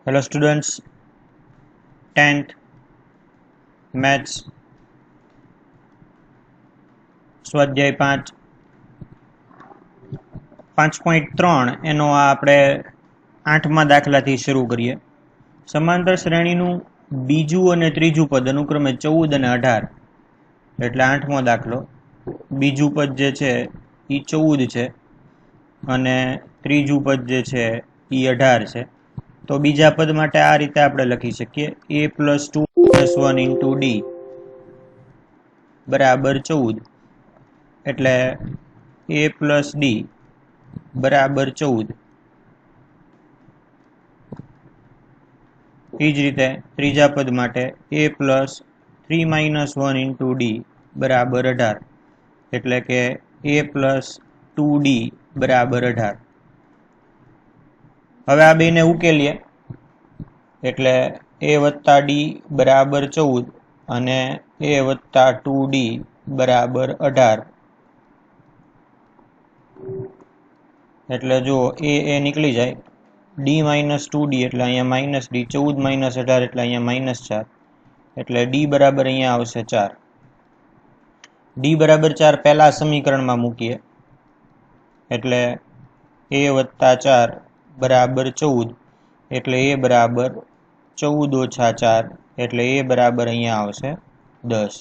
Hello students, 10th Maths સ્વાધ્યાય 5.3 એનો આપણે 8મા દાખલાથી શરૂ કરીએ. સમાંતર શ્રેણીનું બીજું અને ત્રીજું પદ અનુક્રમે 14 અને 18 એટલે 8મો દાખલો. બીજું પદ જે છે એ 14 છે અને ત્રીજું પદ જે છે એ 18 છે. તો બીજા પદ માટે આ રીતે આપણે લખી શકીએ a + 2 - 1 * d બરાબર 14 એટલે a + d બરાબર 14. એ જ રીતે ત્રીજા પદ માટે a + 3 - 1 * d બરાબર 18 એટલે કે a + 2d બરાબર 18. હવે આ બેને ઉકેલીએ એટલે a + d બરાબર 14 અને a + 2d બરાબર 18. એટલે જો a નીકળી જાય, d - 2d એટલે અહીંયા -d, 14 - 18 એટલે અહીંયા -4 એટલે d બરાબર અહીંયા આવશે 4. d બરાબર 4 પહેલા સમીકરણમાં મૂકીએ એટલે a + 4 બરાબર 14 એટલે a બરાબર 14 - 4 એટલે a બરાબર અહીંયા આવશે 10.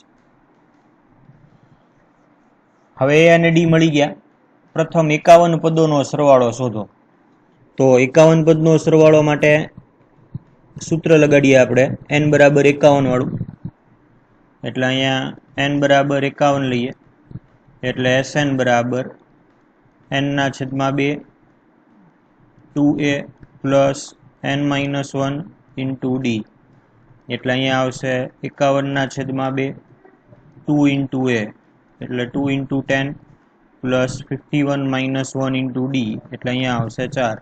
હવે a અને d મળી ગયા. પ્રથમ 51 પદોનો સરવાળો શોધો. તો 51 પદનો સરવાળો માટે સૂત્ર લગાડીએ આપણે n બરાબર 51 વાળું. એટલે અહીંયા n બરાબર 51 લઈએ એટલે Sn બરાબર n/2 2a + n - 1 * d એટલે અહીંયા આવશે 51/2 2 * a એટલે 2 * 10 + 51 - 1 * d એટલે અહીંયા આવશે 4.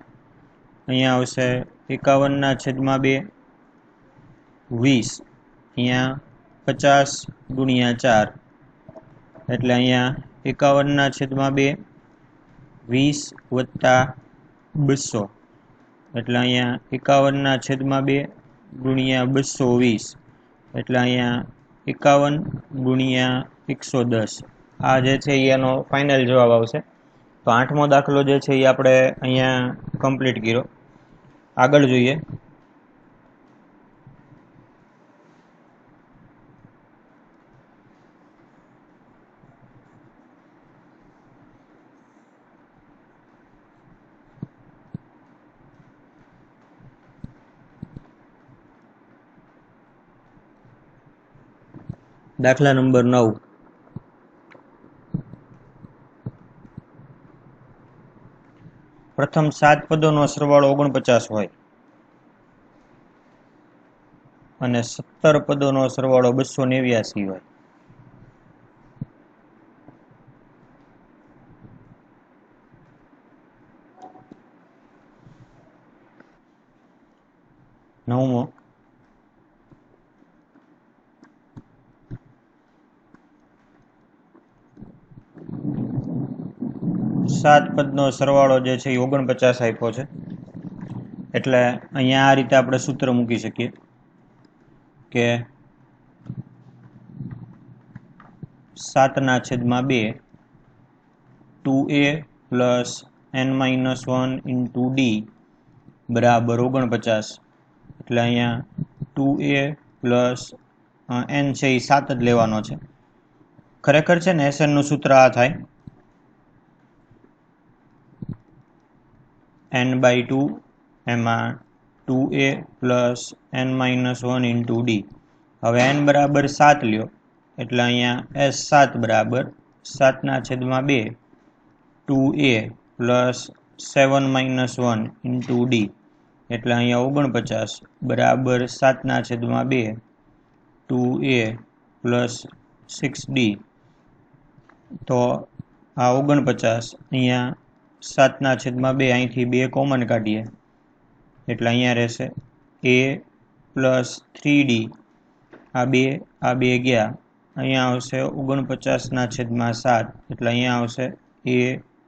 અહીંયા આવશે 51/2 20 અહીંયા 50 × 4 એટલે અહીંયા 51/2 20 + 200 એટલે અહીંયા 51/2 × 220 એટલે અહીંયા 51 × 110. આ જે છે એનો ફાઇનલ જવાબ આવશે. તો 8મો દાખલો જે છે એ આપણે અહીંયા કમ્પ્લીટ કર્યો. આગળ જોઈએ. દાખલા નંબર 9. પ્રથમ 7 પદોનો સરવાળો 49 હોય અને 17 પદોનો સરવાળો 289 હોય. નવમો. 7 પદનો સરવાળો જે છે એ 49 આપ્યો છે એટલે અહીંયા આ રીતે આપણે સૂત્ર મૂકી શકીએ કે 7/2 2a + n - 1 * d બરાબર 49 એટલે અહીંયા 2a + n છે એ 7 જ લેવાનો છે. ખરેખર છે ને Sn નું સૂત્ર આ થાય n/2 એમાં 2a + n - 1 * d. હવે n બરાબર 7 લ્યો એટલે અહીંયા S7 બરાબર 7/2 2a + 7 - 1 * d એટલે અહીંયા 49 બરાબર 7/2 2a + 6d. તો આ 49 અહીંયા 7/2 અહીંથી 2 કોમન કાઢીએ એટલે અહીંયા રહેશે a + 3d. આ બે ગયા અહીંયા આવશે 49/7 એટલે અહીંયા આવશે a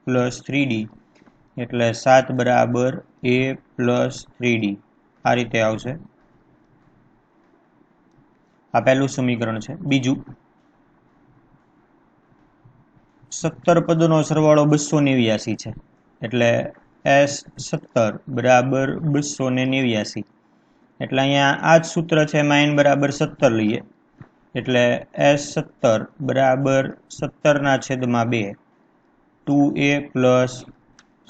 + 3d એટલે 7 બરાબર a + 3d. આ રીતે આવશે. આ પહેલું સમીકરણ છે. બીજું 17 પદોનો સરવાળો 289 છે, એટલે S17 બરાબર 289. એટલે અહીંયા આ જ સૂત્ર છે, એમાં n બરાબર 17 લઈએ, એટલે S17 બરાબર 17/2 2a પ્લસ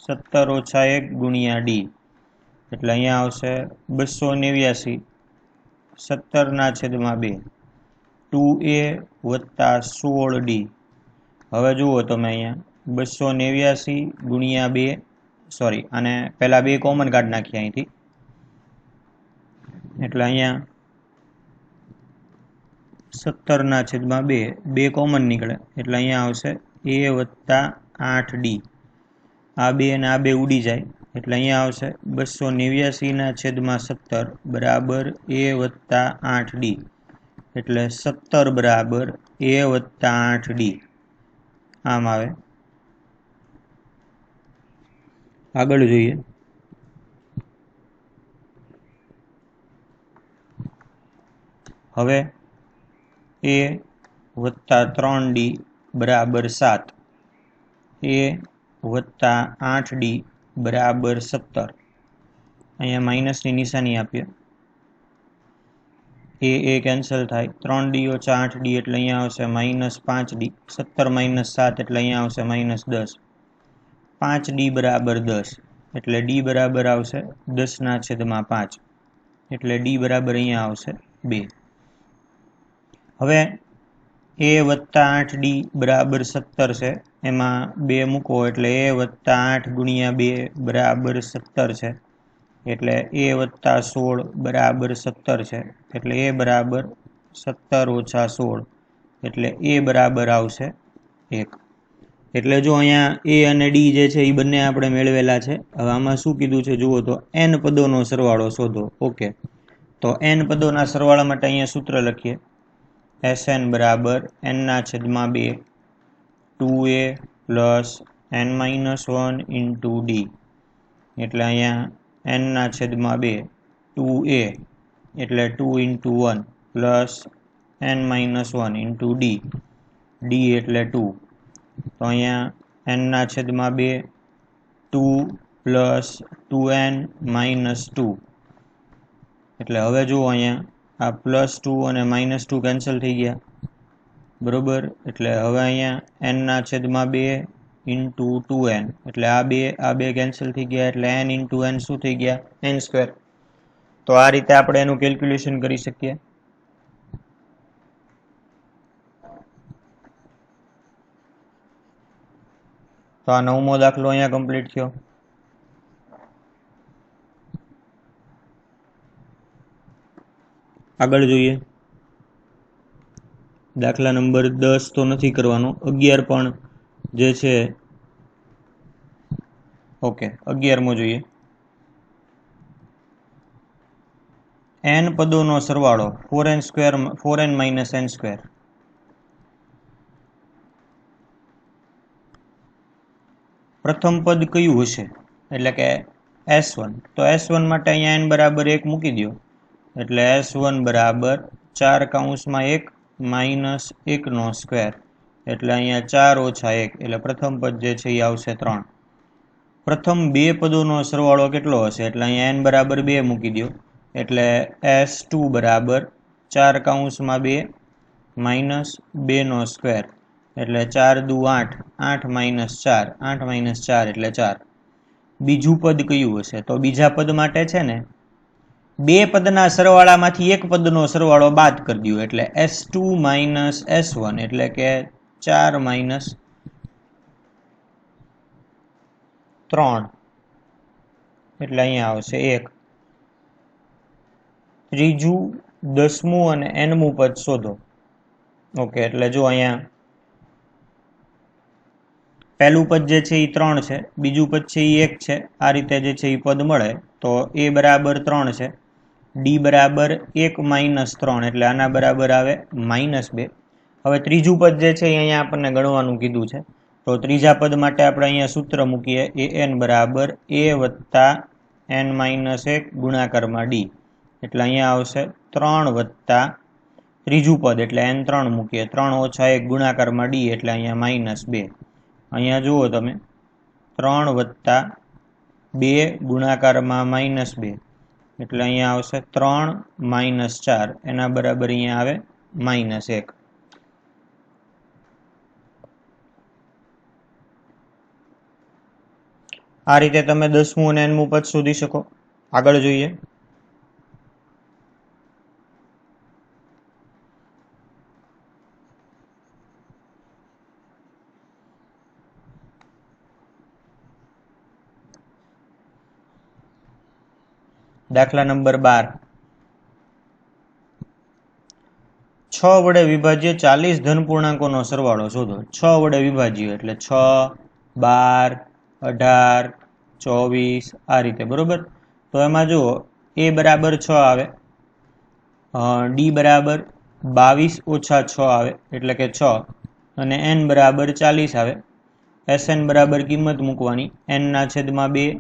17 ઓછા 1 ગુણ્યા d. એટલે અહીંયા આવશે 289 17/2 2a વત્તા 16d. હવે જુઓ તમે અહીંયા 289 ગુણ્યા 2, સોરી, અને પહેલાં 2 કોમન કાઢી નાખીએ અહીંથી, એટલે અહીંયા 17/2 2 કોમન નીકળે, એટલે અહીંયા આવશે a વત્તા 8d. આ 2 અને આ 2 ઉડી જાય, એટલે અહીંયા આવશે 289/17 બરાબર a વત્તા 8d. એટલે 17 બરાબર a વત્તા 8d આમ આવે. આગળ જોઈએ. હવે a વત્તા 3d બરાબર 7, a વત્તા 8d બરાબર 17. અહીંયા માઇનસની નિશાની આપીએ, એ કેન્સલ થાય, 3d ઓછા 8d એટલે અહીંયા આવશે -5d, 17 - 7 એટલે અહીંયા આવશે -10, 5d બરાબર 10, એટલે d બરાબર આવશે 10/5, એટલે d બરાબર અહીંયા આવશે 2. હવે a વત્તા 8d બરાબર 17 છે, એમાં 2 મૂકો એટલે a વત્તા 8 ગુણ્યા 2 બરાબર 17 છે, એટલે a વત્તા 16 બરાબર 17 છે, એટલે a બરાબર 17 ઓછા 16, એટલે a બરાબર આવશે 1. એટલે જો અહીંયા a અને d જે છે એ બંને આપણે મેળવેલા છે. હવે આમાં શું કીધું છે જુઓ તો, n પદોનો સરવાળો શોધો. ઓકે, તો n પદોના સરવાળા માટે અહીંયા સૂત્ર લખીએ, Sn બરાબર n/2 2a plus n-1 into d. એટલે અહીંયા n/2 2a એટલે 2 into 1 plus n-1 into d, d એટલે 2. તો અહીંયા n/2 2 પ્લસ 2n માઇનસ 2. એટલે હવે જુઓ અહીંયા આ +2 અને -2 કેન્સલ થઈ ગયા, બરોબર. એટલે હવે અહીંયા n/2 ઇન્ટુ 2n, એટલે આ બે કેન્સલ થઈ ગયા, એટલે n ઇન્ટુ n શું થઈ ગયા? n². તો આ રીતે આપણે એનું કેલ્ક્યુલેશન કરી શકીએ. તો આ 9મો દાખલો અહીંયા કમ્પ્લીટ થયો. આગળ જોઈએ. દાખલા નંબર 10 તો નથી કરવાનો, 11 પણ જે છે, ઓકે 11મો જોઈએ. n પદોનો સરવાળો 4n - n². પ્રથમ પદ કયું હશે? એટલે કે S1. તો S1 માટે અહીંયા n બરાબર 1 મૂકી દો, એટલે S1 બરાબર 4/1 માઇનસ 1/2, એટલે અહીંયા 4 ઓછા 1, એટલે પ્રથમ પદ જે છે એ આવશે 3. પ્રથમ બે પદોનો સરવાળો કેટલો હશે? એટલે અહીંયા n બરાબર 2 મૂકી દો, એટલે S2 બરાબર 4/2 માઇનસ 2/2, એટલે 4 દુ 8, 8 માઇનસ 4, 8 માઇનસ 4 એટલે 4. બીજું પદ કયું હશે? તો બીજા પદ માટે છે ને, બે પદના સરવાળામાંથી એક પદનો સરવાળો બાદ કરી દો, એટલે S2 માઇનસ S1, એટલે કે 4 માઇનસ 3, એટલે અહીંયા આવશે 1. ત્રીજું, 10મું અને nમું પદ શોધો. ઓકે, એટલે જો અહીંયા પહેલું પદ જે છે એ 3 છે, બીજું પદ છે એ 1 છે, આ રીતે જે છે એ પદ મળે. તો a બરાબર 3 છે, d બરાબર 1 માઇનસ 3, એટલે આના બરાબર આવે -2. હવે ત્રીજું પદ જે છે એ અહીંયા આપણને ગણવાનું કીધું છે, તો ત્રીજા પદ માટે આપણે અહીંયા સૂત્ર મૂકીએ, an બરાબર a વત્તા n-1 ગુણાકારમાં d એટલે અહીંયા આવશે 3 વત્તા ત્રીજું પદ એટલે n3 મૂકીએ 3 ઓછા 1 ગુણાકારમાં d એટલે અહીંયા -2 અહીંયા જુઓ તમે 3 વત્તા 2 ગુણાકારમાં -2 એટલે અહીંયા આવશે 3 - 4 એના બરાબર અહીંયા આવે -1 આ રીતે તમે 10મું અને 9મું પદ શોધી શકો આગળ જોઈએ દાખલા નંબર 12 6 વડે વિભાજ્ય 40 ધન પૂર્ણાંકોનો સરવાળો શોધો 6 વડે વિભાજ્ય એટલે 6 12 18 24 આ રીતે બરોબર તો એમાં જુઓ a બરાબર 6 આવે d બરાબર 22 ઓછા 6 આવે એટલે કે 6 અને n બરાબર 40 આવે sn બરાબર કિંમત મૂકવાની n ના છેદમાં 2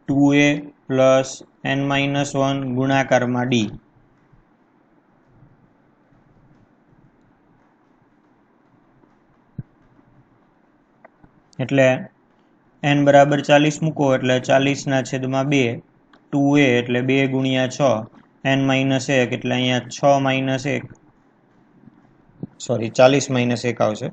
2a પ્લસ n-1 ગુણાકારમાં d એટલે n બરાબર 40 મૂકો એટલે 40 ના છેદમાં 2 2a એટલે 2 ગુણ્યા 6 n-1 એટલે અહીંયા 6 - 1 સોરી 40 - 1 આવશે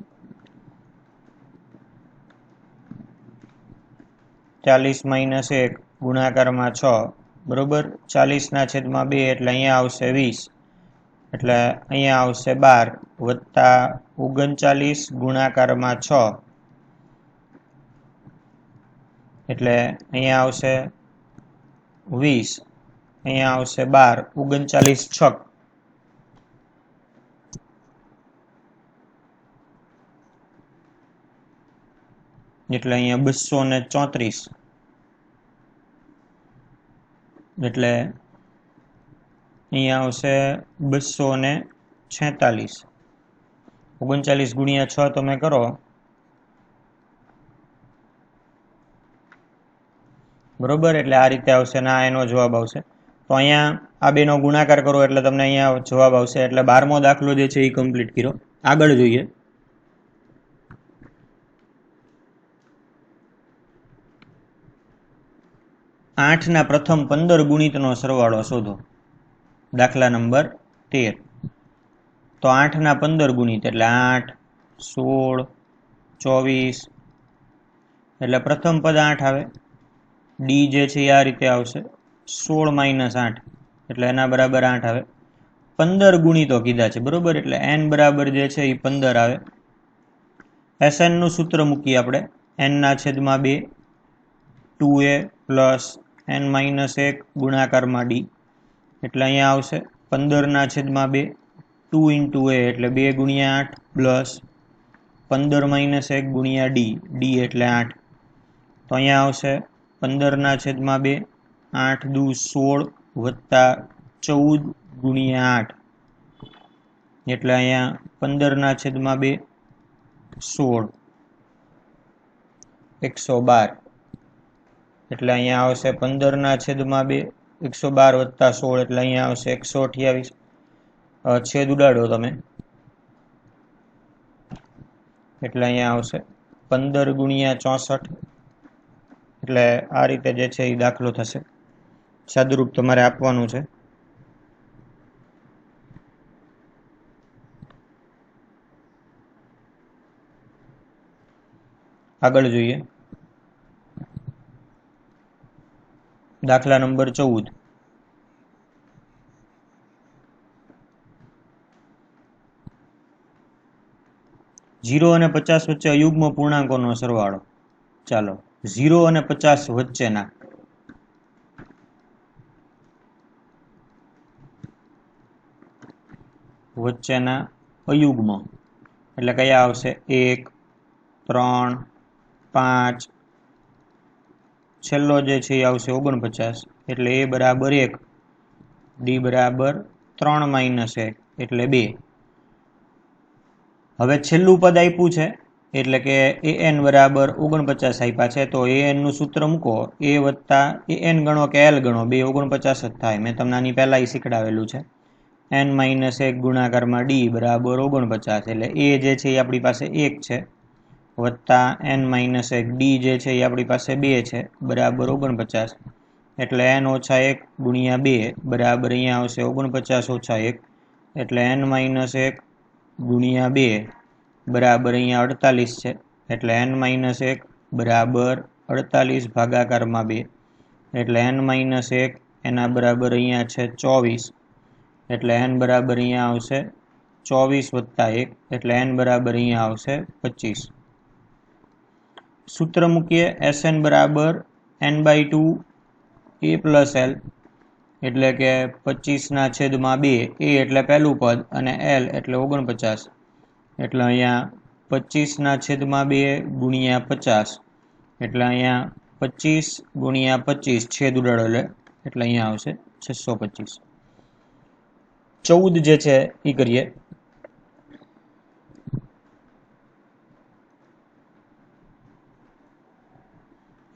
40 - 1 ગુણાકારમાં 6 બરોબર 40 ના છેદમાં 2 એટલે અહીંયા આવશે 20 એટલે અહીંયા આવશે 12 વત્તા 39 ગુણાકારમાં 6 એટલે અહીંયા આવશે 20 અહીંયા આવશે 12 39 6 એટલે અહીંયા 234 એટલે અહીંયા આવશે 246 39 ગુણ્યા 6 તમે કરો બરોબર એટલે આ રીતે આવશે ને આ એનો જવાબ આવશે તો અહીંયા આ બેનો ગુણાકાર કરો એટલે તમને અહીંયા જવાબ આવશે એટલે 12મો દાખલો જે છે એ કમ્પ્લીટ કર્યો આગળ જોઈએ 8 ના પ્રથમ 15 ગુણિતનો સરવાળો શોધો દાખલા નંબર 13 તો 8 ના 15 ગુણિત એટલે 8 16 24 એટલે પ્રથમ પદ 8 આવે ડી જે છે એ આ રીતે આવશે 16 - 8 એટલે એના બરાબર 8 આવે 15 ગુણિતો કીધા છે બરોબર એટલે n બરાબર જે છે એ 15 આવે sn નું સૂત્ર મૂકીએ આપણે n ના છેદમાં 2 2a પ્લસ n-1 ગુણાકારમાં d એટલે અહીંયા આવશે 15 ના છેદમાં 2 2 × a એટલે 2 ગુણ્યા 8 પ્લસ 15 - 1 ગુણ્યા d એટલે 8 તો અહીંયા આવશે 15 ના છેદમાં 2 8 દુ 16 વત્તા 14 ગુણ્યા 8 એટલે અહીંયા 15 ના છેદમાં 2 16 112 એટલે અહીંયા આવશે 15 ના છેદમાં 2 112 વત્તા 16 એટલે અહીંયા આવશે 128 છેદ ઉડાડો તમે એટલે અહીંયા આવશે 15 ગુણ્યા 64 એટલે આ રીતે જે છે એ દાખલો થશે સાદુરૂપ તમારે આપવાનું છે આગળ જોઈએ દાખલા નંબર 14 0 અને 50 વચ્ચે અયુગ્મ પૂર્ણાંકોનો સરવાળો ચાલો 0 અને 50 વચ્ચેના અયુગ્મ એટલે કયા આવશે 1 3 5 છેલ્લો જે છે એ આવશે 49 એટલે a બરાબર 1 d બરાબર 3 - 1 એટલે 2 હવે છેલ્લું પદ આપ્યું છે એટલે કે an બરાબર 49 આપ્યા છે, તો an નું સૂત્ર મૂકો, a વત્તા an ગણો કે l ગણો, બે 49 જ થાય. મેં તમને આની પહેલા શીખડાવેલું છે. n - 1 ગુણાકારમાં d બરાબર 49, એટલે a જે છે એ આપણી પાસે 1 છે, વત્તા n - 1 d જે છે એ આપણી પાસે 2 છે, બરાબર 49, એટલે n - 1 ગુણ્યા 2 બરાબર અહીંયા આવશે 49 - 1, એટલે n - 1 ગુણ્યા 2 બરાબર અહીંયા 48 છે, એટલે n - 1 બરાબર 48 ભાગાકારમાં 2, એટલે n - 1 એના બરાબર અહીંયા છે 24, એટલે n બરાબર અહીંયા આવશે 24 વત્તા 1, એટલે n બરાબર અહીંયા આવશે 25. સૂત્ર મૂકીએ, Sn બરાબર n/2 a પ્લસ l, એટલે કે 25/2, a એટલે પહેલું પદ અને l એટલે 49, એટલે અહીંયા 25/2 ગુણ્યા 50, એટલે અહીંયા 25 ગુણ્યા 25 છેદ ઉડાડો એટલે અહીંયા આવશે 625. 14 જે છે એ કરીએ.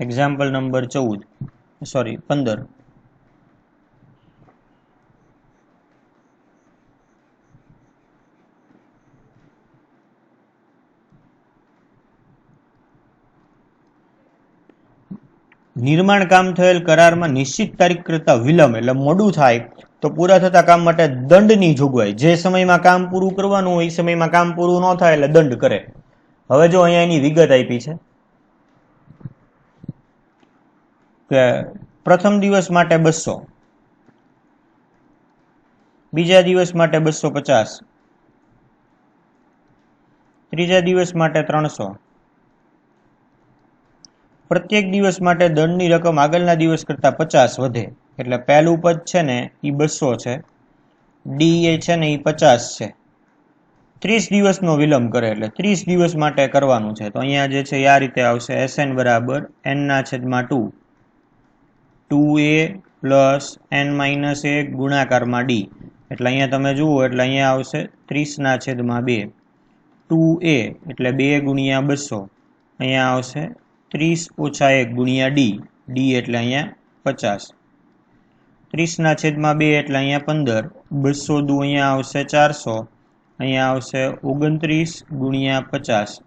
Example number 15. નિર્માણ કામ થયેલ કરારમાં નિશ્ચિત તારીખ કરતા વિલંબ એટલે મોડું થાય તો પૂરા થતા કામ માટે દંડની જોગવાઈ. જે સમયમાં કામ પૂરું કરવાનું હોય એ સમયમાં કામ પૂરું ન થાય એટલે દંડ કરે. હવે જો અહીંયા એની વિગત આપી છે કે પ્રથમ દિવસ માટે 200, બીજા દિવસ માટે 250, ત્રીજા દિવસ માટે 300. પ્રત્યેક દિવસ માટે દંડની રકમ આગળના દિવસ કરતાં 50 વધે. એટલે પહેલું પદ છે ને એ 200 છે, ડી એ છે ને એ 50 છે. 30 દિવસનો વિલંબ કરે એટલે 30 દિવસ માટે કરવાનું છે. તો અહીંયા જે છે આ રીતે આવશે, Sn બરાબર n/2 2a પ્લસ n - 1 ગુણાકારમાં d, એટલે અહીંયા તમે જુઓ એટલે અહીંયા આવશે 30/2, 2a એટલે 2 ગુણ્યા 200, અહીંયા આવશે 30 - 1 ગુણ્યા d એટલે અહીંયા 50, 30/2 એટલે અહીંયા 15, 200 દુ અહીંયા આવશે 400, અહીંયા આવશે 29 ગુણ્યા 50,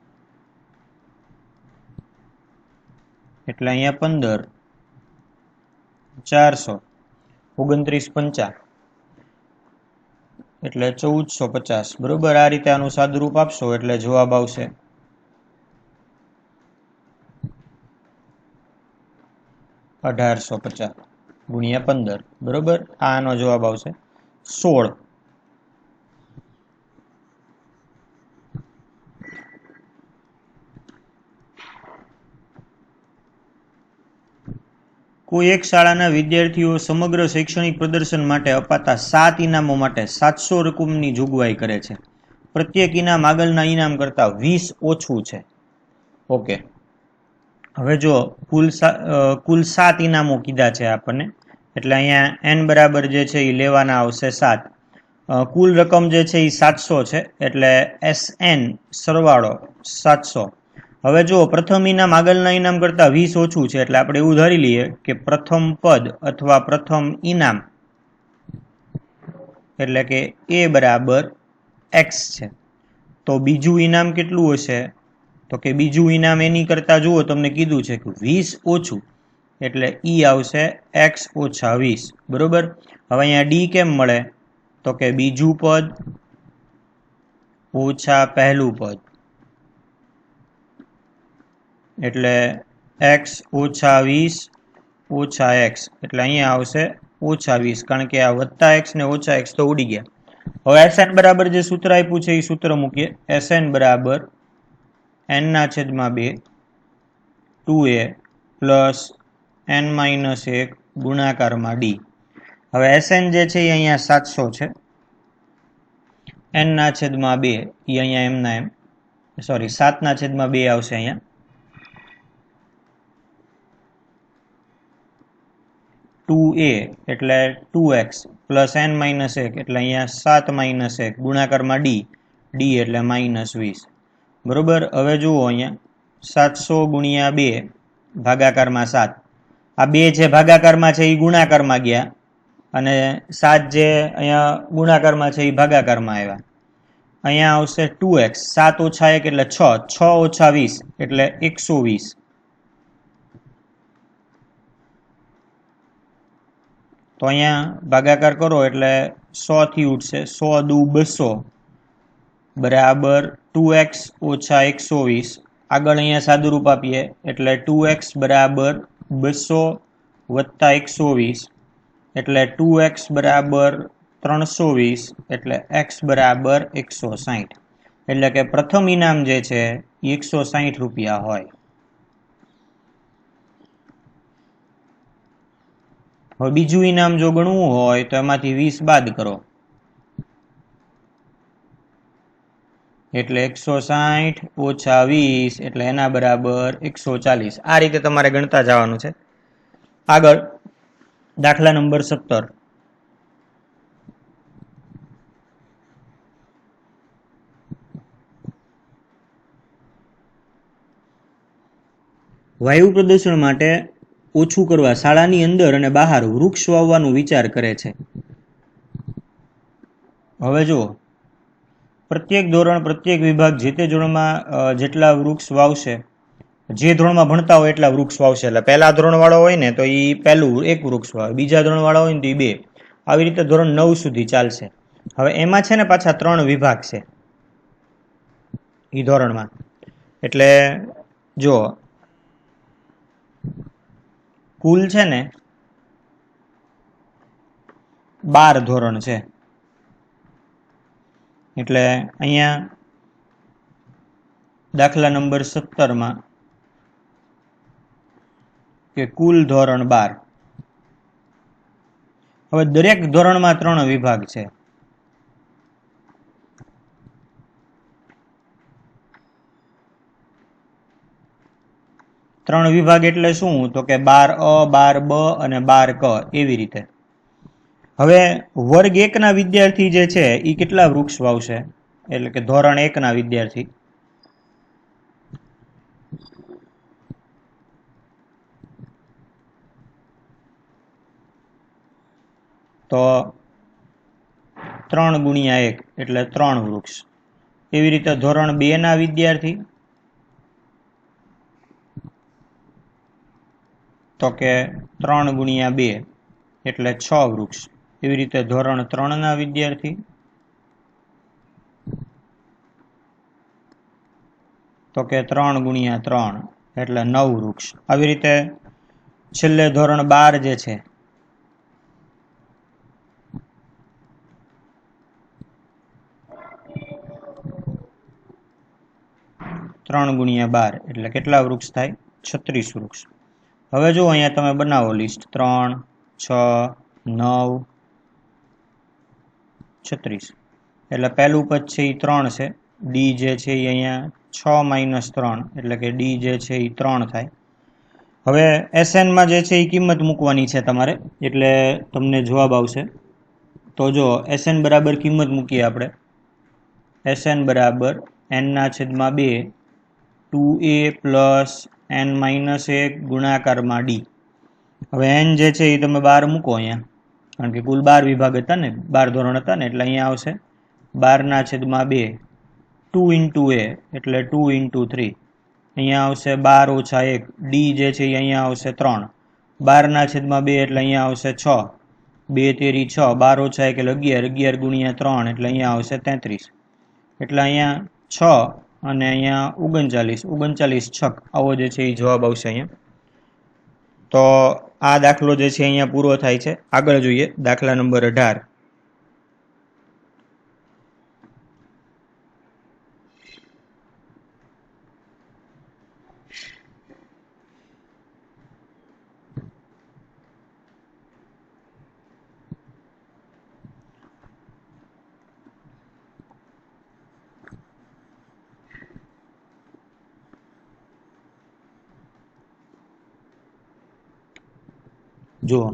એટલે અહીંયા 15, 400, 29 5 એટલે 1450. બરોબર, આ રીતે આનું સાદુરૂપ આપશો એટલે જવાબ આવશે 1850 ગુણ્યા 15. બરોબર, આનો જવાબ આવશે 16. કોઈ એક શાળાના વિદ્યાર્થીઓ સમગ્ર શૈક્ષણિક પ્રદર્શન માટે અપાતા 7 ઇનામો માટે 700 રકમની જોગવાઈ કરે છે. પ્રત્યેક ઇનામ આગળના ઇનામ કરતાં 20 ઓછું છે. ઓકે, હવે જો કુલ 7 ઇનામો કીધા છે આપણને, એટલે અહીંયા n બરાબર જે છે એ લેવાના આવશે 7. કુલ રકમ જે છે એ 700 છે, એટલે Sn સરવાળો 700. હવે જો પ્રથમ ઇનામ આગળના ઇનામ કરતાં 20 ઓછું છે, એટલે આપણે એવું ધારી લઈએ કે પ્રથમ પદ અથવા પ્રથમ ઇનામ એટલે કે a બરાબર x છે. તો બીજું ઇનામ કેટલું હશે? તો કે બીજું ઇનામ એની કરતાં જુઓ તમને કીધું છે કે 20 ઓછું, એટલે e આવશે x - 20. બરોબર, હવે અહીંયા d કેમ મળે? તો કે બીજું પદ ઓછા પહેલું પદ, એટલે x - 20 ઓછા x, એટલે અહીંયા આવશે -20, કારણ કે આ વત્તા x ને ઓછા x તો ઉડી ગયા. હવે Sn બરાબર જે સૂત્ર આપ્યું છે એ સૂત્ર મૂકીએ. Sn બરાબર n/2 2a પ્લસ n - 1 ગુણાકારમાં d. હવે Sn જે છે એ અહીંયા 700 છે, n/2 એ અહીંયા એમના એમ, સોરી 7/2 આવશે અહીંયા, 2a એટલે 2x પ્લસ n - 1 એટલે અહીંયા 7 - 1 ગુણાકારમાં d એટલે -20. बरोबर। हवे जुओ अहींया 700 गुणिया 2 भागाकाરમાં 7 आ 2 जे भागाकाરમાં છે એ ગુણાકારમાં ગયા અને 7 જે અહીંયા ગુણાકારમાં છે એ ભાગાકારમાં આવ્યા। અહીંયા આવશે 2x 7 ઓછા 1 એટલે 6 6 ઓછા 20 એટલે 120। તો અહીંયા ભાગાકાર કરો એટલે 100 થી ઉઠશે 100 દુ 200 બરાબર 2x ઓછા 120। આગળ અહીંયા સાદુરૂપ આપીએ એટલે 2x બરાબર 200 વત્તા 120 એટલે 2x બરાબર 320 એટલે x બરાબર 160। એટલે કે પ્રથમ ઇનામ જે છે એ 160 રૂપિયા હોય। હવે બીજું ઇનામ જો ગણવું હોય તો એમાંથી 20 બાદ કરો એટલે 160 ઓછા 20 એટલે એના બરાબર 140। આ રીતે તમારે ગણતા જવાનું છે। આગળ દાખલા નંબર 17। વાયુ પ્રદૂષણ માટે ઓછું કરવા શાળાની અંદર અને બહાર વૃક્ષ વાવવાનો વિચાર કરે છે। હવે જુઓ પ્રત્યેક ધોરણ પ્રત્યેક વિભાગ જે તે ધોરણમાં જેટલા વૃક્ષ વાવશે જે ધોરણમાં ભણતા હોય એટલા વૃક્ષ વાવશે। એટલે પહેલા ધોરણવાળો હોય ને તો એ પહેલું 1 વૃક્ષ વાવે, બીજા ધોરણવાળા હોય ને તો એ 2, આવી રીતે ધોરણ 9 સુધી ચાલશે। હવે એમાં છે ને પાછા 3 વિભાગ છે એ ધોરણમાં। એટલે જો કુલ છે ને 12 ધોરણ છે। એટલે અહીંયા દાખલા નંબર 17માં કે કુલ ધોરણ 12। હવે દરેક ધોરણમાં 3 વિભાગ છે। ત્રણ વિભાગ એટલે શું તો કે 12 અ 12 બ અને 12 ક એવી રીતે। હવે વર્ગ 1 ના વિદ્યાર્થી જે છે એ કેટલા વૃક્ષ વાવશે એટલે કે ધોરણ 1 ના વિદ્યાર્થી તો 3 ગુણ્યા 1 એટલે 3 વૃક્ષ। એવી રીતે ધોરણ 2 ના વિદ્યાર્થી તો કે 3 ગુણ્યા 2 એટલે 6 વૃક્ષ। એવી રીતે ધોરણ 3 ના વિદ્યાર્થી તો કે 3 ગુણ્યા 3 એટલે 9 વૃક્ષ। આવી રીતે છેલ્લે ધોરણ 12 જે છે ત્રણ ગુણ્યા 12 એટલે કેટલા વૃક્ષ થાય 36 વૃક્ષ। હવે જો અહીંયા તમે બનાવો લિસ્ટ 3 6 9 36 એટલે પહેલું પદ છે એ 3 છે। ડી જે છે એ અહીંયા 6 - 3 એટલે કે ડી જે છે એ 3 થાય। હવે SN માં જે છે એ કિંમત મૂકવાની છે તમારે એટલે તમને જવાબ આવશે। તો જો SN બરાબર કિંમત મૂકીએ આપણે SN બરાબર n ના છેદમાં 2 2a પ્લસ n - 1 ગુણાકારમાં ડી। હવે n જે છે એ તમે 12 મૂકો અહીંયા કારણ કે કુલ 12 વિભાગ હતા ને 12 ધોરણ હતા ને એટલે અહીંયા આવશે 12 ના છેદમાં 2 2 ઇન્ટુ a એટલે 2 ઇન્ટુ 3 અહીંયા આવશે 12 ઓછા 1 ડી જે છે એ અહીંયા આવશે 3 12 ના છેદમાં 2 એટલે અહીંયા આવશે 6 2 તેરી 6 12 ઓછા 1 એટલે 11 11 ગુણ્યા 3 એટલે અહીંયા આવશે 33 એટલે અહીંયા 6 અને અહીંયા 39 39 છક આવો જે છે એ જવાબ આવશે અહીંયા। તો આ દાખલો જે છે અહીંયા પૂરો થાય છે। આગળ જોઈએ દાખલા નંબર 18। જુઓ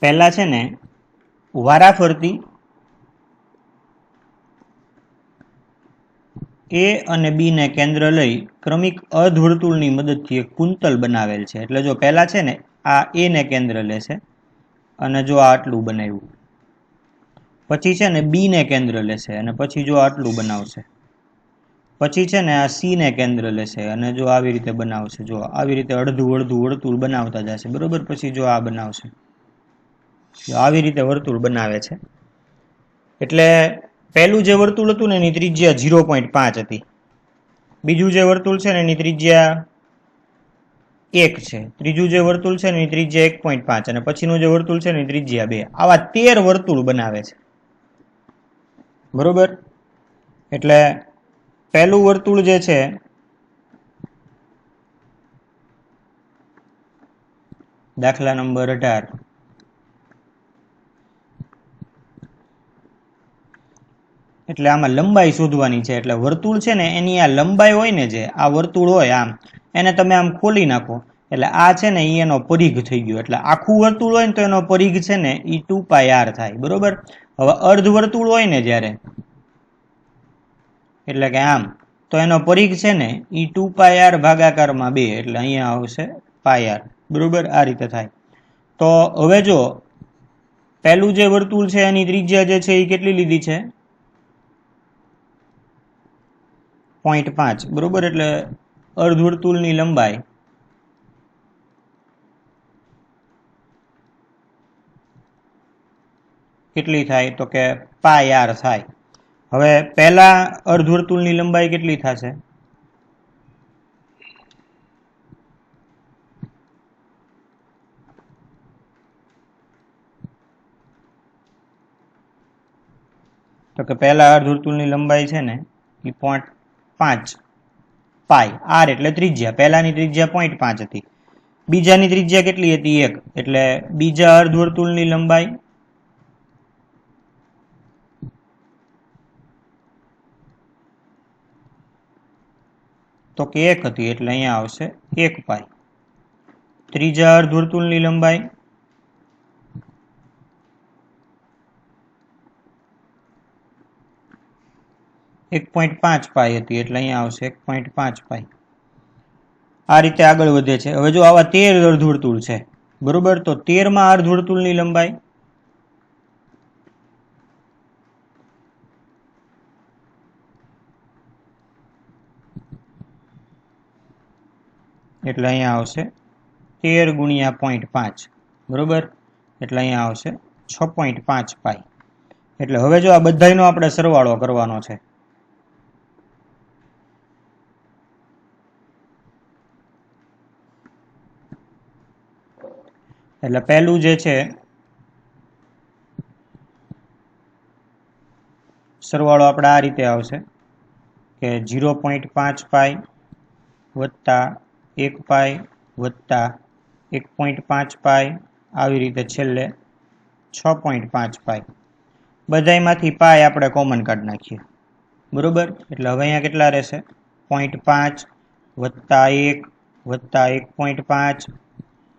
પહેલા છે ને વારાફરતી એ અને બી ને કેન્દ્ર લઈ ક્રમિક અર્ધવર્તુળની મદદથી એક કુંતલ બનાવેલ છે. એટલે જો પહેલા છે ને આ એ ને કેન્દ્ર લેશે અને જો આ આટલું બનાવ્યું, પછી છે ને બી ને કેન્દ્ર લેશે અને પછી જો આટલું બનાવશે, પછી છે ને આ સી ને કેન્દ્ર લેશે અને જો આવી રીતે બનાવશે, જો આવી રીતે અડધું અડધું વર્તુળ બનાવતા જશે, બરોબર. પછી જો આ બનાવશે, આવી રીતે વર્તુળ બનાવે છે. એટલે પહેલું જે વર્તુળ હતું ને એની ત્રિજ્યા 0.5 હતી, બીજું જે વર્તુળ છે ને એની ત્રિજ્યા 1 છે, ત્રીજું જે વર્તુળ છે ને એની ત્રિજ્યા 1.5 અને પછીનું જે વર્તુળ છે ને એની ત્રિજ્યા 2. આવા 13 વર્તુળ બનાવે છે, બરોબર. એટલે પહેલું વર્તુળ જે છે દાખલા નંબર 18, એટલે આમાં લંબાઈ શોધવાની છે. એટલે વર્તુળ છે ને એની આ લંબાઈ હોય ને, જે આ વર્તુળ હોય આમ, એને તમે આમ ખોલી નાખો એટલે આ છે ને એ એનો પરિઘ થઈ ગયો. એટલે આખું વર્તુળ હોય ને તો એનો પરિઘ છે ને એ 2πr થાય, બરોબર. હવે અર્ધ વર્તુળ હોય ને જ્યારે, એટલે કે આમ, તો એનો પરિઘ છે ને એ 2πr ભાગાકારમાં 2, એટલે અહીંયા આવશે πr, બરોબર. આ રીતે થાય. તો હવે જો પહેલું જે વર્તુળ છે એની ત્રિજ્યા જે છે એ કેટલી લીધી છે? 0.5, બરોબર. એટલે અર્ધવર્તુળની લંબાઈ કેટલી થાય? તો કે πr થાય. હવે પહેલા અર્ધવર્તુળની લંબાઈ કેટલી થશે? તો કે પહેલા અર્ધવર્તુળની લંબાઈ છે ને એ 0.5 પાઈ, આર એટલે ત્રિજ્યા. પહેલાની ત્રિજ્યા 0.5 હતી, બીજાની ત્રિજ્યા કેટલી હતી? 1. એટલે બીજા અર્ધવર્તુળની લંબાઈ તો કે 1 હતી, એટલે અહીંયા આવશે 1 પાઈ. ત્રીજા અર્ધવર્તુળની લંબાઈ એક 1.5 પાઈ હતી, એટલે અહીંયા આવશે 1.5 પાઈ. આ રીતે આગળ વધે છે. હવે જો આવા 13 અર્ધવર્તુળ છે, બરોબર. તો 13માં અર્ધવર્તુળની લંબાઈ એટલે અહીંયા આવશે 13 ગુણ્યા 0.5, બરોબર. એટલે અહીંયા આવશે 6.5 પાઈ. એટલે હવે જો આ બધાનો આપણે સરવાળો કરવાનો છે. એટલે પહેલું જે છે સરવાળો આપણે આ રીતે આવશે કે 0.5 પાઈ વત્તા 1 પાઈ વત્તા 1.5 પાઈ, આવી રીતે છેલ્લે 6.5 પાઈ. બધામાંથી પાઈ આપણે કોમન કાઢી નાખીએ, બરોબર. એટલે હવે અહીંયા કેટલા રહેશે? 0.5 વત્તા 1 વત્તા 1.5,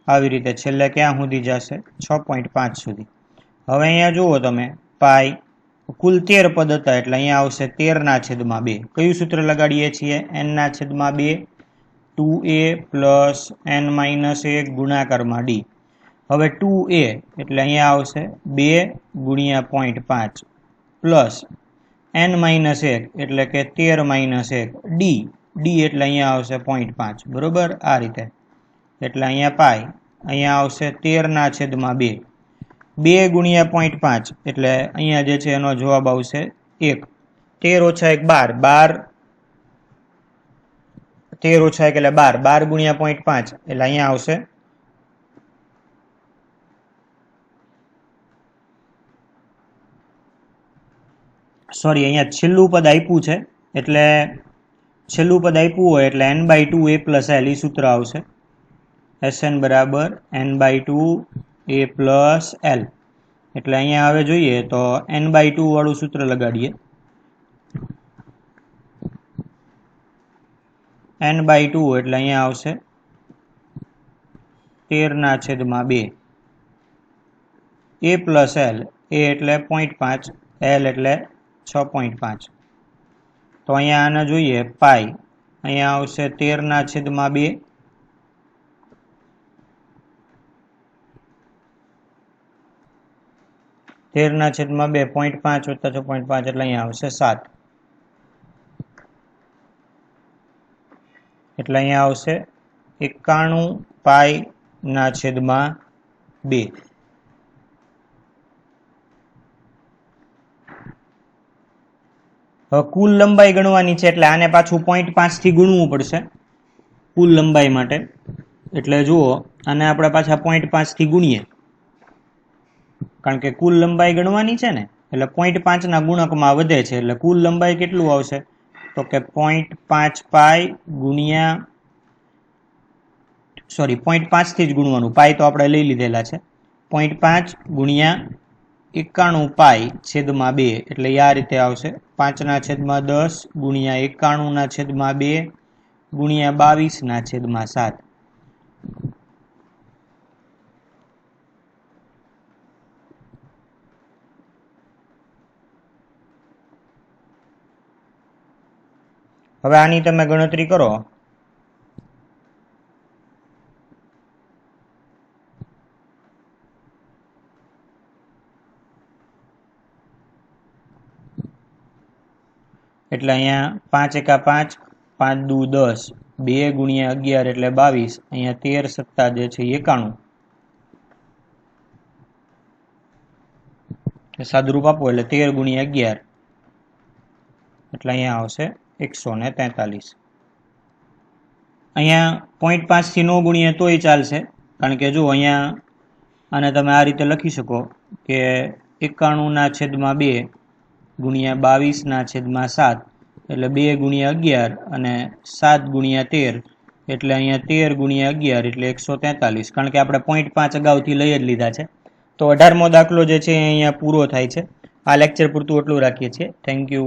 આવી રીતે છેલ્લે ક્યાં સુધી જશે? 6.5 સુધી. હવે અહીંયા જુઓ તમે, પાઈ કુલ 13 પદ હતા, એટલે અહીંયા આવશે 13/2. કયું સૂત્ર લગાડીએ છીએ? n/2, 2a પ્લસ n-1 ગુણાકારમાં d. હવે 2a એટલે અહીંયા આવશે 2 ગુણ્યા 0.5 પ્લસ n-1 એટલે કે 13 - 1 d એટલે અહીંયા આવશે 0.5, બરોબર. આ રીતે. એટલે અહીંયા પાઈ અહીંયા આવશે 13/2. 2 ગુણ્યા 0.5 એટલે અહીંયા જે છે એનો જવાબ આવશે 1. 13 - 1 12, 13 - 1 એટલે 12, 12 ગુણ્યા 0.5 એટલે અહીંયા આવશે અહીંયા છેલ્લું પદ આપ્યું છે, એટલે છેલ્લું પદ આપ્યું હોય એટલે n/2 a પ્લસ l એ સૂત્ર આવશે. Sn બરાબર n/2 a પ્લસ l. એટલે અહીંયા હવે જોઈએ તો n/2 વાળું સૂત્ર લગાડીએ. n/2 એટલે અહીંયા આવશે 13/2. a પ્લસ l, a એટલે 0.5, l એટલે 6.5. તો અહીંયા આને જોઈએ પાઈ, અહીંયા આવશે 13/2, .5 વત્તા 6.5 એટલે અહીંયા આવશે 7, એટલે અહીંયા આવશે 91π/2. હવે કુલ લંબાઈ ગણવાની છે એટલે આને પાછું 0.5 થી ગુણવું પડશે કુલ લંબાઈ માટે. એટલે જુઓ આને આપણે પાછા 0.5 થી ગુણીએ, કારણ કે કુલ લંબાઈ ગણવાની છે ને, એટલે 0.5 ના ગુણકમાં વધે છે, એટલે કુલ લંબાઈ કેટલું આવશે તો કે 0.5π ગુણ્યા 0.5 થી જ ગુણવાનું, પાઈ તો આપણે લઈ લીધેલા છે, 0.5 ગુણ્યા 91π/2 એટલે આ રીતે આવશે 5/10 ગુણ્યા 91/2 ગુણ્યા 22/7. હવે આની તમે ગણતરી કરો. એટલે અહીંયા 5 × 5 5 દુ 10, 2 ગુણ્યા 11 એટલે 22, અહીંયા 13 સત્તા જે છે 91, સાદુરૂપ આપો એટલે 13 ગુણ્યા 11 એટલે અહીંયા આવશે 143. અહીંયા 0.5 થી ન ગુણીએ તોય ચાલશે, કારણ કે જો અહીંયા આને તમે આ રીતે લખી શકો કે 91/2 ગુણ્યા 22/7 એટલે 2 ગુણ્યા 11 અને 7 ગુણ્યા 13 એટલે અહીંયા 13 ગુણ્યા 11 એટલે 143, કારણ કે આપણે 0.5 અગાઉથી લઈ જ લીધા છે. તો 18મો દાખલો જે છે અહીંયા પૂરો થાય છે. આ લેક્ચર પૂરતું એટલું રાખીએ છીએ. Thank you.